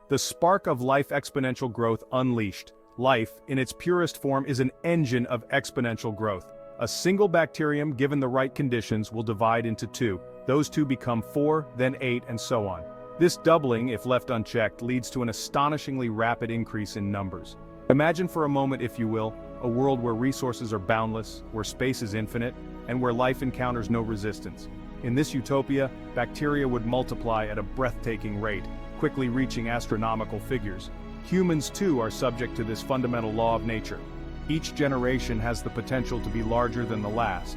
The spark of life exponential growth unleashed. Life, in its purest form, is an engine of exponential growth. A single bacterium, given the right conditions, will divide into two. Those two become 4, then 8, and so on. This doubling, if left unchecked, leads to an astonishingly rapid increase in numbers. Imagine for a moment, if you will, a world where resources are boundless, where space is infinite, and where life encounters no resistance. In this utopia, bacteria would multiply at a breathtaking rate, quickly reaching astronomical figures. Humans too are subject to this fundamental law of nature. Each generation has the potential to be larger than the last.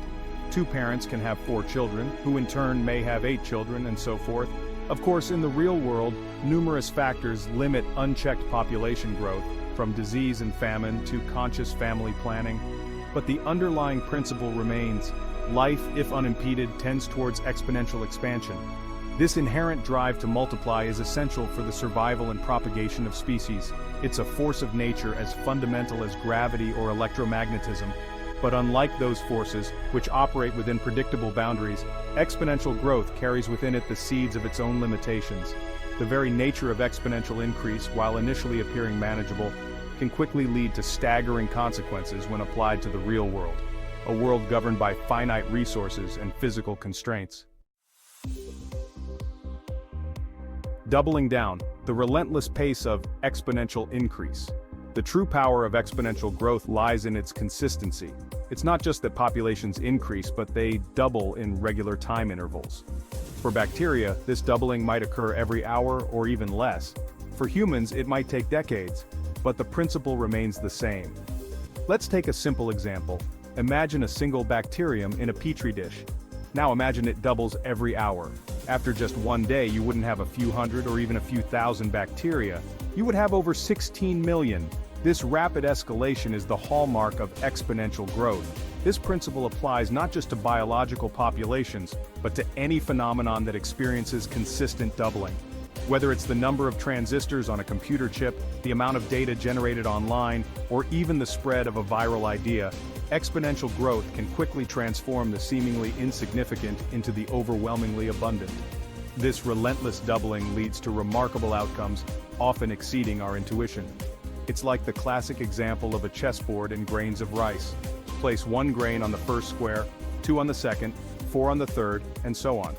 2 parents can have 4 children, who in turn may have 8 children, and so forth. Of course, in the real world, numerous factors limit unchecked population growth, from disease and famine to conscious family planning. But the underlying principle remains: life, if unimpeded, tends towards exponential expansion. This inherent drive to multiply is essential for the survival and propagation of species. It's a force of nature as fundamental as gravity or electromagnetism. But unlike those forces, which operate within predictable boundaries, exponential growth carries within it the seeds of its own limitations. The very nature of exponential increase, while initially appearing manageable, can quickly lead to staggering consequences when applied to the real world, a world governed by finite resources and physical constraints. Doubling down, the relentless pace of exponential increase. The true power of exponential growth lies in its consistency. It's not just that populations increase, but they double in regular time intervals. For bacteria, this doubling might occur every hour or even less. For humans, it might take decades, but the principle remains the same. Let's take a simple example. Imagine a single bacterium in a petri dish. Now imagine it doubles every hour. After just one day, you wouldn't have a few hundred or even a few thousand bacteria. You would have over 16 million. This rapid escalation is the hallmark of exponential growth. This principle applies not just to biological populations, but to any phenomenon that experiences consistent doubling. Whether it's the number of transistors on a computer chip, the amount of data generated online, or even the spread of a viral idea, exponential growth can quickly transform the seemingly insignificant into the overwhelmingly abundant. This relentless doubling leads to remarkable outcomes, often exceeding our intuition. It's like the classic example of a chessboard and grains of rice. Place 1 grain on the first square, 2 on the second, 4 on the third, and so on.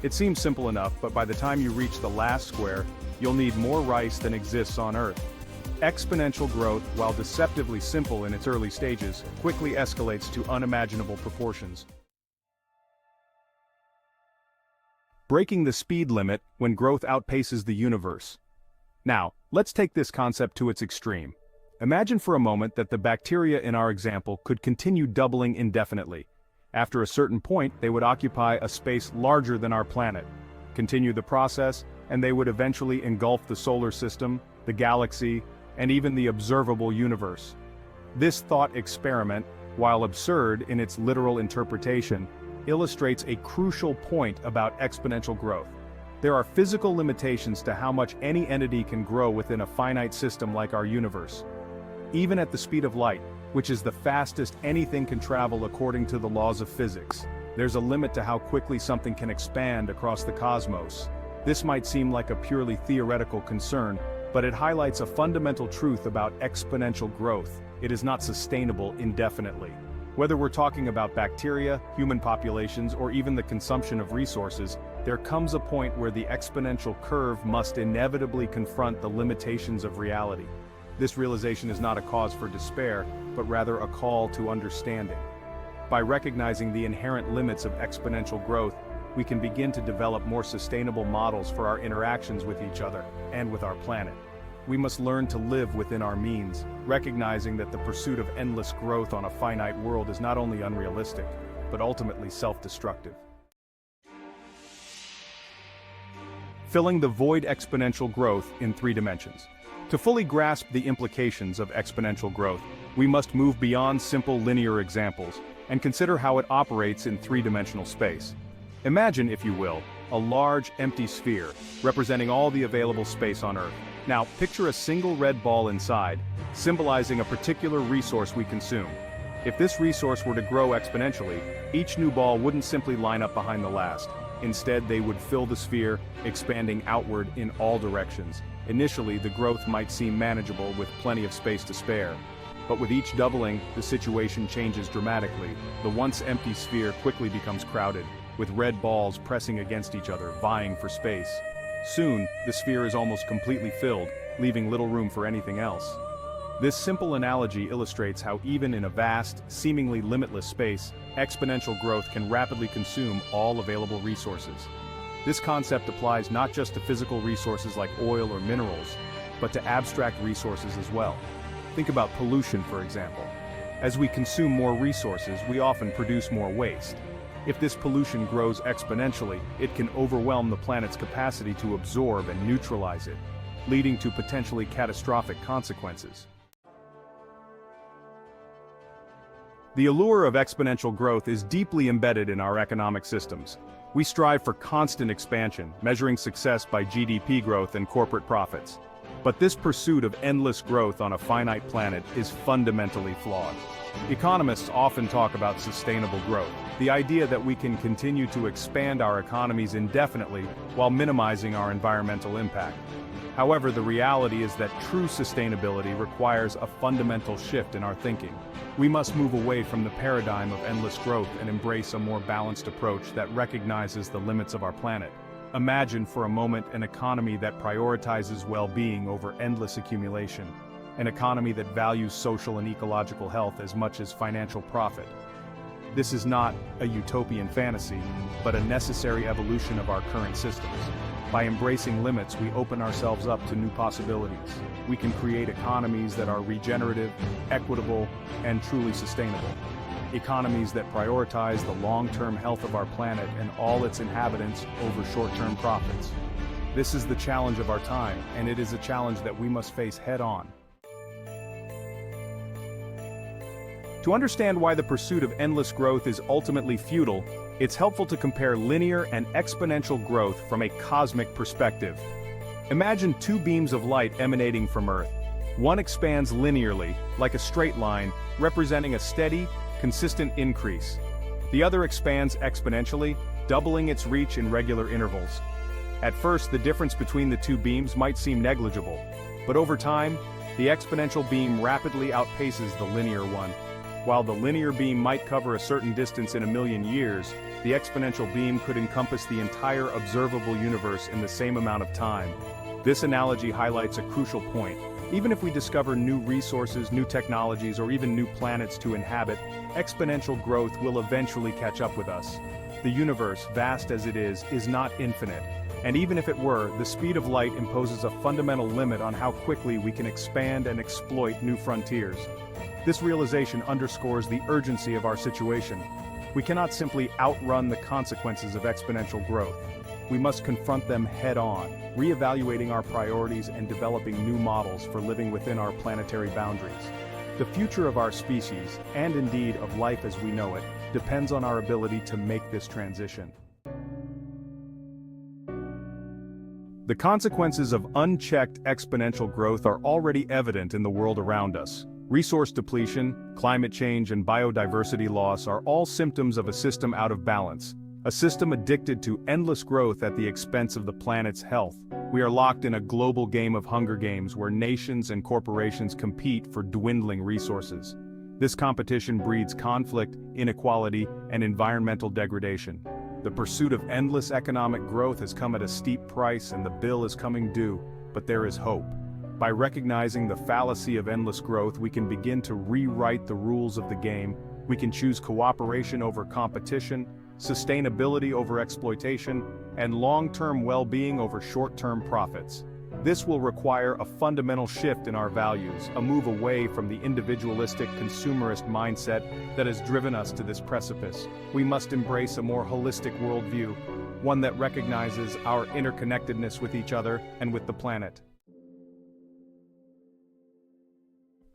It seems simple enough, but by the time you reach the last square, you'll need more rice than exists on Earth. Exponential growth, while deceptively simple in its early stages, quickly escalates to unimaginable proportions. Breaking the speed limit when growth outpaces the universe. Now, let's take this concept to its extreme. Imagine for a moment that the bacteria in our example could continue doubling indefinitely. After a certain point, they would occupy a space larger than our planet. Continue the process, and they would eventually engulf the solar system, the galaxy, and even the observable universe. This thought experiment, while absurd in its literal interpretation, illustrates a crucial point about exponential growth. There are physical limitations to how much any entity can grow within a finite system like our universe. Even at the speed of light, which is the fastest anything can travel according to the laws of physics, there's a limit to how quickly something can expand across the cosmos. This might seem like a purely theoretical concern, but it highlights a fundamental truth about exponential growth. It is not sustainable indefinitely. Whether we're talking about bacteria, human populations, or even the consumption of resources, there comes a point where the exponential curve must inevitably confront the limitations of reality. This realization is not a cause for despair, but rather a call to understanding. By recognizing the inherent limits of exponential growth, we can begin to develop more sustainable models for our interactions with each other and with our planet. We must learn to live within our means, recognizing that the pursuit of endless growth on a finite world is not only unrealistic, but ultimately self-destructive. Filling the void exponential growth in 3 dimensions. To fully grasp the implications of exponential growth, we must move beyond simple linear examples and consider how it operates in 3-dimensional space. Imagine, if you will, a large empty sphere, representing all the available space on Earth. Now, picture a single red ball inside, symbolizing a particular resource we consume. If this resource were to grow exponentially, each new ball wouldn't simply line up behind the last. Instead, they would fill the sphere, expanding outward in all directions. Initially, the growth might seem manageable with plenty of space to spare. But with each doubling, the situation changes dramatically. The once empty sphere quickly becomes crowded, with red balls pressing against each other, vying for space. Soon, the sphere is almost completely filled, leaving little room for anything else. This simple analogy illustrates how even in a vast, seemingly limitless space, exponential growth can rapidly consume all available resources. This concept applies not just to physical resources like oil or minerals, but to abstract resources as well. Think about pollution, for example. As we consume more resources, we often produce more waste. If this pollution grows exponentially, it can overwhelm the planet's capacity to absorb and neutralize it, leading to potentially catastrophic consequences. The allure of exponential growth is deeply embedded in our economic systems. We strive for constant expansion, measuring success by GDP growth and corporate profits. But this pursuit of endless growth on a finite planet is fundamentally flawed. Economists often talk about sustainable growth, the idea that we can continue to expand our economies indefinitely while minimizing our environmental impact. However, the reality is that true sustainability requires a fundamental shift in our thinking. We must move away from the paradigm of endless growth and embrace a more balanced approach that recognizes the limits of our planet. Imagine for a moment an economy that prioritizes well-being over endless accumulation, an economy that values social and ecological health as much as financial profit. This is not a utopian fantasy, but a necessary evolution of our current systems. By embracing limits, we open ourselves up to new possibilities. We can create economies that are regenerative, equitable, and truly sustainable. Economies that prioritize the long-term health of our planet and all its inhabitants over short-term profits. This is the challenge of our time, and it is a challenge that we must face head-on. To understand why the pursuit of endless growth is ultimately futile, it's helpful to compare linear and exponential growth from a cosmic perspective. Imagine two beams of light emanating from Earth. One expands linearly, like a straight line, representing a steady, consistent increase. The other expands exponentially, doubling its reach in regular intervals. At first, the difference between the two beams might seem negligible, but over time, the exponential beam rapidly outpaces the linear one. While the linear beam might cover a certain distance in a million years, the exponential beam could encompass the entire observable universe in the same amount of time. This analogy highlights a crucial point. Even if we discover new resources, new technologies, or even new planets to inhabit, exponential growth will eventually catch up with us. The universe, vast as it is not infinite. And even if it were, the speed of light imposes a fundamental limit on how quickly we can expand and exploit new frontiers. This realization underscores the urgency of our situation. We cannot simply outrun the consequences of exponential growth. We must confront them head-on, reevaluating our priorities and developing new models for living within our planetary boundaries. The future of our species, and indeed of life as we know it, depends on our ability to make this transition. The consequences of unchecked exponential growth are already evident in the world around us. Resource depletion, climate change, and biodiversity loss are all symptoms of a system out of balance, a system addicted to endless growth at the expense of the planet's health. We are locked in a global game of Hunger Games where nations and corporations compete for dwindling resources. This competition breeds conflict, inequality, and environmental degradation. The pursuit of endless economic growth has come at a steep price and the bill is coming due, but there is hope. By recognizing the fallacy of endless growth, we can begin to rewrite the rules of the game. We can choose cooperation over competition, sustainability over exploitation, and long-term well-being over short-term profits. This will require a fundamental shift in our values, a move away from the individualistic, consumerist mindset that has driven us to this precipice. We must embrace a more holistic worldview, one that recognizes our interconnectedness with each other and with the planet.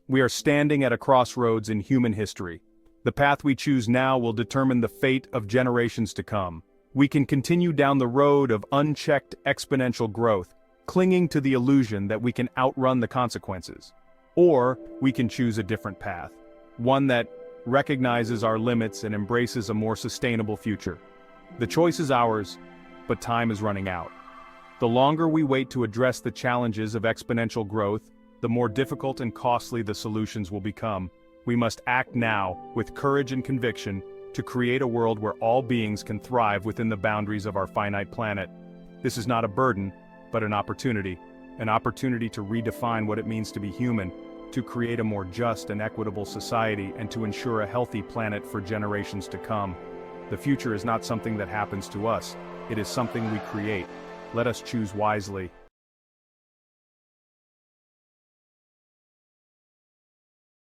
We are standing at a crossroads in human history. The path we choose now will determine the fate of generations to come. We can continue down the road of unchecked exponential growth, clinging to the illusion that we can outrun the consequences. Or we can choose a different path, one that recognizes our limits and embraces a more sustainable future. The choice is ours, but time is running out. The longer we wait to address the challenges of exponential growth, the more difficult and costly the solutions will become. We must act now, with courage and conviction, to create a world where all beings can thrive within the boundaries of our finite planet. This is not a burden, but an opportunity to redefine what it means to be human, to create a more just and equitable society, and to ensure a healthy planet for generations to come. The future is not something that happens to us, it is something we create. Let us choose wisely.